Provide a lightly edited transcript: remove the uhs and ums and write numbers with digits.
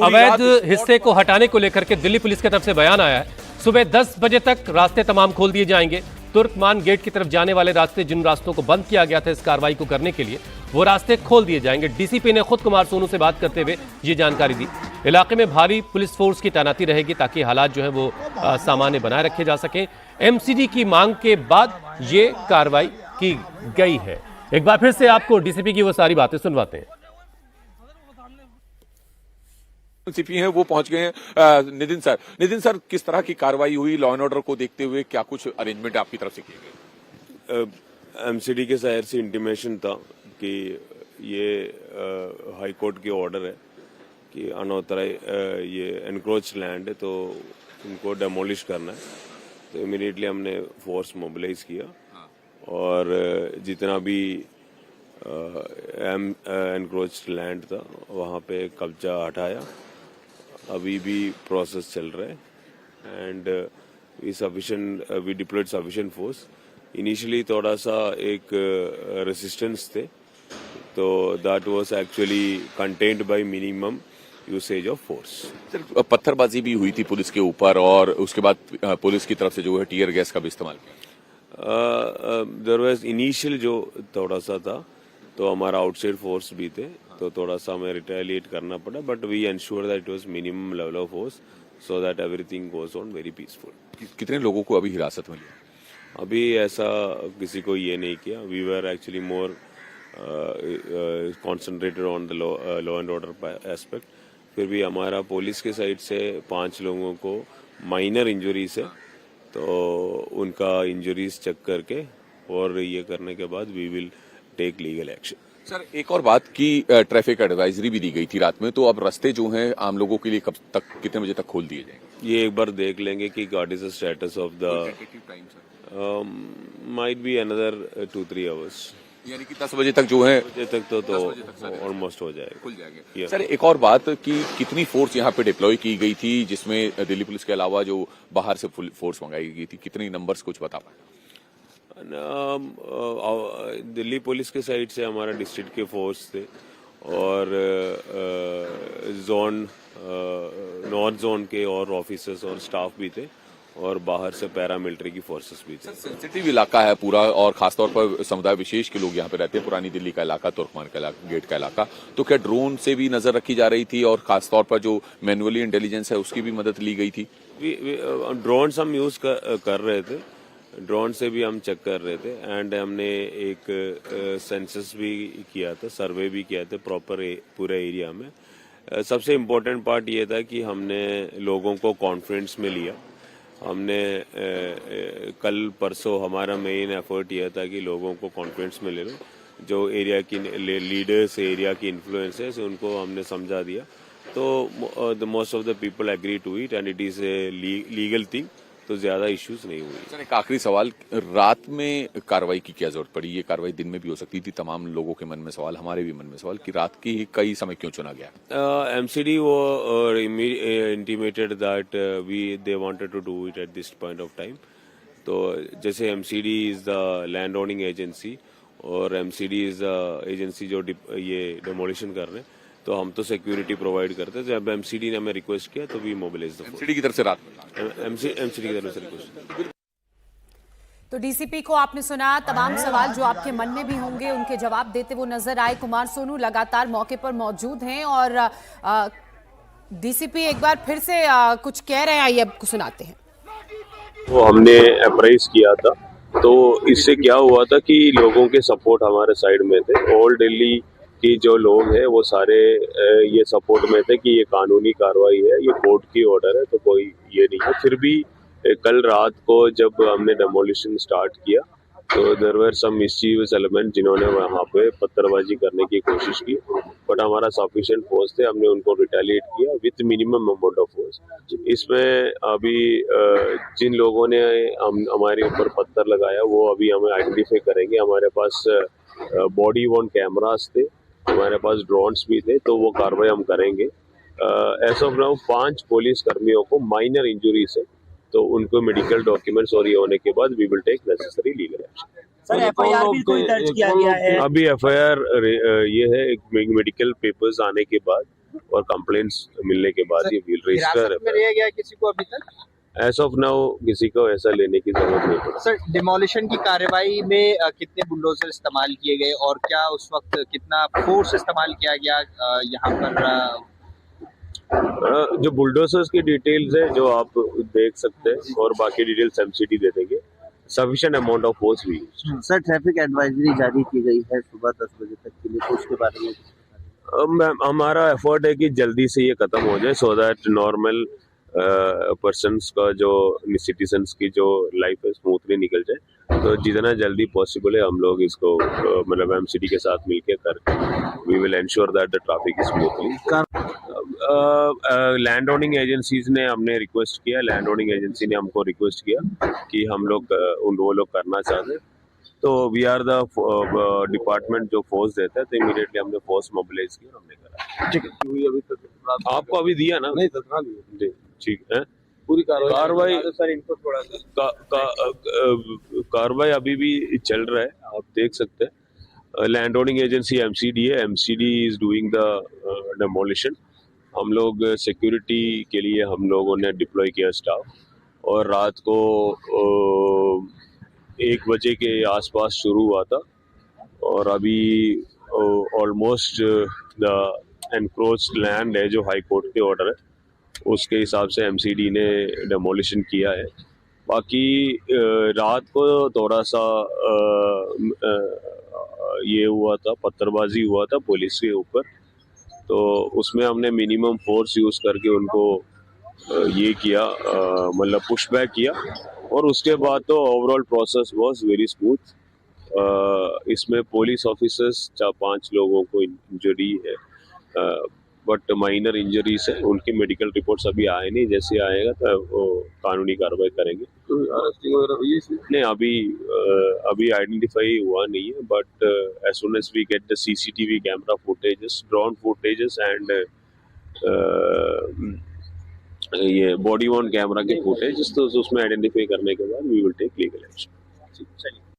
अवैध हिस्से को हटाने को लेकर के दिल्ली पुलिस की तरफ से बयान आया है। सुबह 10 बजे तक रास्ते तमाम खोल दिए जाएंगे। तुर्कमान गेट की तरफ जाने वाले रास्ते, जिन रास्तों को बंद किया गया था इस कार्रवाई को करने के लिए, वो रास्ते खोल दिए जाएंगे। डीसीपी ने खुद कुमार सोनू से बात करते हुए ये जानकारी दी। इलाके में भारी पुलिस फोर्स की तैनाती रहेगी ताकि हालात जो है वो सामान्य बनाए रखे जा सके। एमसीडी की मांग के बाद ये कार्रवाई की गई है। एक बार फिर से आपको डीसीपी की वो सारी बातें सुनवाते हैं। सीपी हैं वो पहुंच गए हैं। नितिन सर किस तरह की कार्रवाई हुई लॉ एंड ऑर्डर को देखते हुए, क्या कुछ अरेंजमेंट आपकी तरफ से किए गए? एमसीडी के साइड से इंटीमेशन था कि ये हाई कोर्ट की ऑर्डर है कि अनऑथराइज ये एनक्रोच लैंड है तो उनको डेमोलिश करना है। तो इमीडिएटली हमने फोर्स मोबिलाइज किया और जितना भी एनक्रोच लैंड था वहाँ पे कब्जा हटाया। अभी भी प्रोसेस चल रहा है and we deployed sufficient force. Initially थोड़ा सा एक रेसिस्टेंस थे, तो that was actually contained by minimum usage of force. पत्थरबाजी भी हुई थी पुलिस के ऊपर और उसके बाद पुलिस की तरफ से जो है टीयर गैस का भी इस्तेमाल किया। देयर वाज इनिशियल जो थोड़ा सा था, तो हमारा आउटसाइड फोर्स भी थे, तो थोड़ा सा हमें रिटेलिएट करना पड़ा, but we ensure that it was minimum level of force so that everything goes on very peaceful. कितने लोगों को अभी हिरासत में लिया? अभी ऐसा किसी को ये नहीं किया। We were actually more concentrated on the law and order aspect. फिर भी हमारा पुलिस के साइड से 5 लोगों को माइनर इंजरीज है, तो उनका इंजरीज चेक करके और ये करने के बाद we will take legal action. Sir एक और बात की ट्रैफिक एडवाइजरी भी दी गई थी रात में, तो अब रास्ते जो हैं आम लोगों के लिए कब तक, कितने बजे तक खोल दिए जाएंगे? ये एक बार देख लेंगे कि what is the status of the might be another 2-3 hours, यानी कि 10 बजे तक जो है तक तो ऑलमोस्ट हो जाएगा, खुल जाएगा। सर एक और बात कि कितनी फोर्स यहाँ पे डिप्लॉय की गई थी, जिसमें दिल्ली पुलिस के अलावा जो बाहर से फुल फोर्स मंगाई गई थी, कितनी नंबर्स कुछ बता पाए? दिल्ली पुलिस के साइड से हमारा डिस्ट्रिक्ट के फोर्स थे और जोन नॉर्थ जोन के और ऑफिसर्स और स्टाफ भी थे और बाहर से पैरामिलिट्री की फोर्सेस भी थे। सेंसिटिव इलाका है पूरा और खासतौर पर समुदाय विशेष के लोग यहाँ पे रहते हैं। पुरानी दिल्ली का इलाका, तुर्कमान का इलाका, गेट का इलाका, तो क्या ड्रोन से भी नजर रखी जा रही थी और खासतौर पर जो मैनुअली इंटेलिजेंस है उसकी भी मदद ली गई थी? ड्रोन हम यूज कर रहे थे, ड्रोन से भी हम चेक कर रहे थे एंड हमने एक सेंसस भी किया था, सर्वे भी किया था प्रॉपर पूरे एरिया में। सबसे इम्पोर्टेंट पार्ट ये था कि हमने लोगों को कॉन्फिडेंस में लिया। हमने कल परसों हमारा मेन एफर्ट यह था कि लोगों को कॉन्फिडेंस में ले लो। जो एरिया की लीडर्स, एरिया की इन्फ्लुएंसर्स, उनको हमने समझा दिया, तो the most of the people agree to it and it is a legal thing, तो ज्यादा इश्यूज नहीं हुई। सर एक आखिरी सवाल, रात में कार्रवाई की क्या जरूरत पड़ी? ये कार्रवाई दिन में भी हो सकती थी। तमाम लोगों के मन में सवाल, हमारे भी मन में सवाल कि रात की कई समय क्यों चुना गया? एमसीडी वो intimated that they wanted to do it at this point of time. तो जैसे MCD is the land owning agency और एमसीडी इज द एजेंसी जो ये डेमोलिशन कर रहे हैं, तो हम तो सिक्योरिटी प्रोवाइड करते हैं। जब एमसीडी ने हमें रिक्वेस्ट किया तो we mobilise the force. MCD की तरफ से रात में एमसीडी की तरफ से रिक्वेस्ट। तो डीसीपी को आपने सुना। तमाम सवाल जो आपके मन में भी होंगे उनके जवाब देते वो नजर आए। कुमार सोनू लगातार मौके पर मौजूद हैं और डीसीपी एक बार फिर से कुछ कह रहे हैं, आइए आपको सुनाते हैं। वो हमने अप्राइज किया था, तो इससे क्या हुआ था कि लोगों के सपोर्ट हमारे साइड में थे। ऑल दिल्ली कि जो लोग हैं वो सारे ये सपोर्ट में थे कि ये कानूनी कार्रवाई है, ये कोर्ट की ऑर्डर है, तो कोई ये नहीं है। फिर भी कल रात को जब हमने डेमोलिशन स्टार्ट किया तो there were some mischievous element जिन्होंने वहाँ पे पत्थरबाजी करने की कोशिश की, बट हमारा सफिशिएंट फोर्स थे, हमने उनको रिटेलिएट किया with minimum amount of force. इसमें अभी जिन लोगों ने हमारे ऊपर पत्थर लगाया वो अभी हमें आइडेंटिफाई करेंगे। हमारे पास बॉडी वॉर्न कैमरास थे, हमारे पास ड्रोन्स भी थे, तो वो कार्रवाई हम करेंगे। एज ऑफ नाउ 5 पुलिस कर्मियों को माइनर इंजरीज है, तो उनको मेडिकल डॉक्यूमेंट्स और ये होने के बाद we will take necessary legal action. Sir FIR भी कोई दर्ज किया गया है? अभी एफआईआर ये है, मेडिकल पेपर्स आने के बाद और कंप्लेंट्स मिलने के बाद ये व्हील रजिस्टर हिरासत में लिया गया किसी को अभी तक? एज ऑफ नाउ किसी को ऐसा लेने की जरूरत नहीं पड़ी। सर, डिमोलिशन की कार्रवाई में कितने बुलडोजर इस्तेमाल किए गए और क्या उस वक्त कितना फोर्स इस्तेमाल किया गया यहाँ पर? जो बुलडोजर्स की डिटेल्स है जो आप देख सकते हैं और बाकी डिटेल्स एमसीडी दे देंगे। सफिशिएंट अमाउंट ऑफ फोर्स भी। सर, ट्रैफिक एडवाइजरी जारी की गई है सुबह 10 बजे तक के लिए, तो उसके बारे में हमारा एफर्ट है कि जल्दी से ये खत्म हो जाए सो दैट नॉर्मल पर्सन्स का जो सिटीजन्स की जो लाइफ है स्मूथली निकल जाए। तो जितना जल्दी पॉसिबल है हम लोग इसको मतलब एमसीडी के साथ मिलकर करके we will ensure that the traffic is smoothly. Land owning agencies ने हमने रिक्वेस्ट किया, लैंड ओनिंग एजेंसी ने हमको रिक्वेस्ट किया कि हम लोग वो लोग करना चाहते हैं, तो वी आर द डिपार्टमेंट जो फोर्स देता है, तो इमीडिएटली हमने फोर्स मोबिलाइज किया, हमने करा। ठीक है, अभी तक आपको अभी दिया ना? नहीं, तत्काल नहीं। ठीक है, पूरी कार्रवाई सर, इनको थोड़ा सा कार्रवाई अभी भी चल रहा है, आप देख सकते हैं। लैंड ओनिंग एजेंसी एमसीडी है, MCD is doing the demolition. हम लोग सिक्योरिटी के लिए हम लोगों ने डिप्लॉय किया स्टाफ, और रात को 1 बजे के आसपास शुरू हुआ था, और अभी ऑलमोस्ट द एनक्रोच्ड लैंड है जो हाई कोर्ट के ऑर्डर है उसके हिसाब से एमसीडी ने डेमोलिशन किया है। बाकी रात को थोड़ा सा ये हुआ था, पत्थरबाजी हुआ था पुलिस के ऊपर, तो उसमें हमने मिनिमम फोर्स यूज करके उनको ये किया, मतलब पुश बैक किया, और उसके बाद तो overall process was very smooth. इसमें पुलिस ऑफिसर्स 4-5 लोगों को इंजरी है, बट माइनर इंजरीज है, उनकी मेडिकल रिपोर्ट्स अभी आए नहीं, जैसे आएगा तो वो कानूनी कार्रवाई करेंगे। तो अरेस्टिंग वगैरह हुई है? नहीं, अभी आइडेंटिफाई हुआ नहीं है, but as soon as we get the CCTV camera footages, drone footages and ये बॉडी वॉर्न कैमरा के फुटेज, तो उसमें आइडेंटिफाई करने के बाद we will take legal action. चलिए।